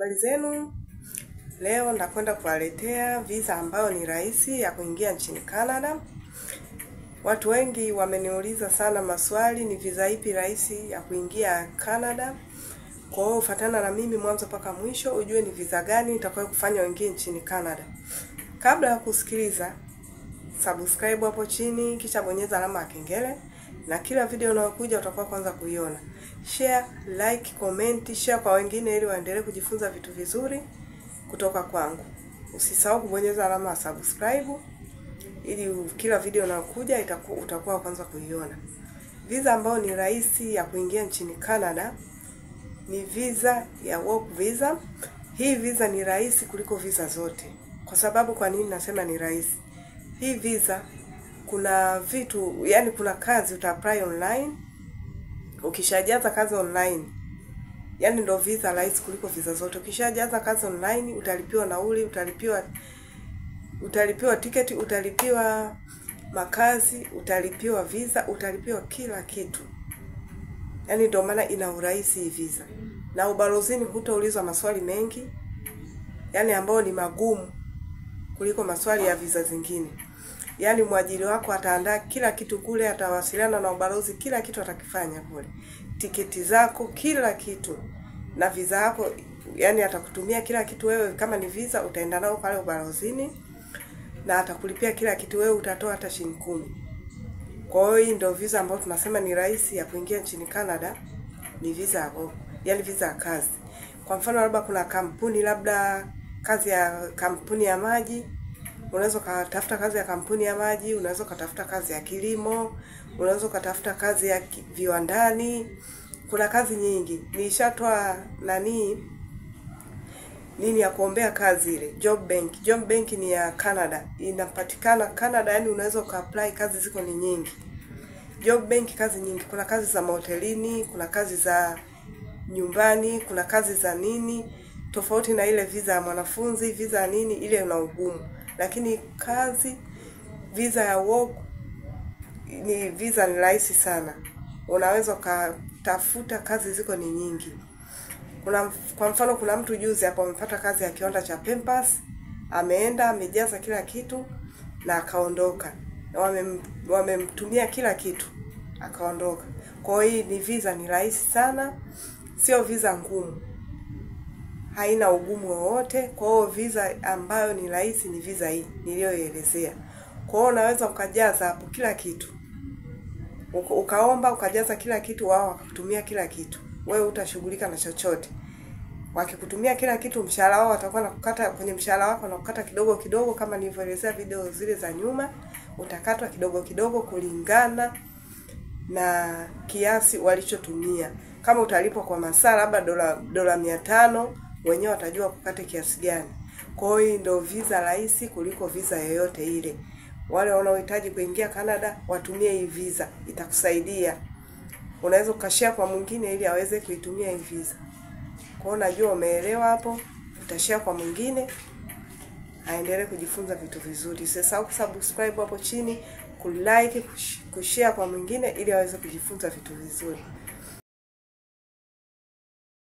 Habari zenu. Leo nakwenda kuwaletea visa ambayo ni rahisi ya kuingia nchini Canada. Watu wengi wameniuliza sana maswali, ni visa ipi rahisi ya kuingia Canada. Kwa hiyo fuatana na mimi mwanzo mpaka mwisho ujue ni visa gani itakayo kufanya uingie nchini Canada. Kabla ya kusikiliza, subscribe hapo chini kisha bonyeza alama ya kengele na kila video inayokuja utakuwa kwanza kuiona. Share, like, comment, share kwa wengine ili waendelee kujifunza vitu vizuri kutoka kwangu. Usisahau kubonyeza alama ya subscribe ili kila video inayokuja utakuwa kwanza kuiona. Visa ambayo ni rahisi ya kuingia nchini Canada ni visa ya work visa. Hii visa ni rahisi kuliko visa zote. Kwa sababu kwa nini nasema ni rahisi? Hii visa kuna vitu, yani kuna kazi uta-apply online. Ukishajaza kazi online, yani ndo visa rahisi kuliko visa zote. Ukishajaza kazi online, utalipiwa nauli, utalipiwa tiketi, utalipiwa makazi, utalipiwa visa, utalipiwa kila kitu. Yani ndo maana ina urahisi hii visa. Na ubalozini hutaulizwa maswali mengi, yani ambao ni magumu kuliko maswali ya visa zingine. Yani mwajiri wako ataandaa kila kitu kule, atawasiliana na ubalozi, kila kitu atakifanya kule. Tiketi zako, kila kitu. Na visa yako, yani atakutumia kila kitu wewe. Kama ni visa, utaenda nao pale ubalozini na atakulipia kila kitu, wewe utatoa hata shilingi 10. Kwa hiyo hii ndio visa ambayo tunasema ni rahisi ya kuingia nchini Canada, ni visa hapo. Yani visa ya kazi. Kwa mfano labda kuna kampuni, labda kazi ya kampuni ya maji, unaweza kutafuta kazi ya kampuni ya maji, unaweza kutafuta kazi ya kilimo, unaweza kutafuta kazi ya viwandani. Kuna kazi nyingi. Nilishatoa nini ya kuombea kazi ile, job bank. Job bank ni ya Canada. Inapatikana Canada, yani unaweza ka-apply, kazi ziko ni nyingi. Job bank kazi nyingi. Kuna kazi za hotelini, kuna kazi za nyumbani, kuna kazi za nini. Tofauti na ile visa ya mwanafunzi, visa nini ile una ugumu. Lakini kazi, visa ya work ni visa ni rahisi sana. Unaweza kutafuta, kazi ziko ni nyingi. Kwa mfano kuna mtu juzi hapo amepata kazi ya kiwanda cha Pampers, ameenda amejaza kila kitu na akaondoka. Na wamemtumia kila kitu akaondoka. Kwa hiyo ni visa ni rahisi sana, sio visa ngumu. Haina ugumu wowote. Kwa hiyo visa ambayo ni rahisi ni visa hii niliyoelezea. Kwa hiyo unaweza ukajaza hapo kila kitu. Ukaomba ukajaza kila kitu, wao wakakutumia kila kitu. Wewe utashughulika na chochote. Wakikutumia kila kitu, mshahara wao watakuwa nakukata kwenye mshahara wako na kukata kidogo kidogo kama nilivyoelezea video zile za nyuma. Utakatwa kidogo kidogo kulingana na kiasi walichotumia. Kama utalipwa kwa masaa labda dola 500, wenyewe watajua kukate kiasi gani. Kwa hiyo ndio visa rahisi kuliko visa yoyote ile. Wale wanaohitaji kuingia Canada watumie hii visa, itakusaidia. Unaweza ukashare kwa mwingine ili aweze kuitumia hii visa. Kwa hiyo najua umeelewa hapo, utashare kwa mwingine aendelee kujifunza vitu vizuri. Usisahau kusubscribe hapo chini, kulike, kushare kwa mwingine ili aweze kujifunza vitu vizuri.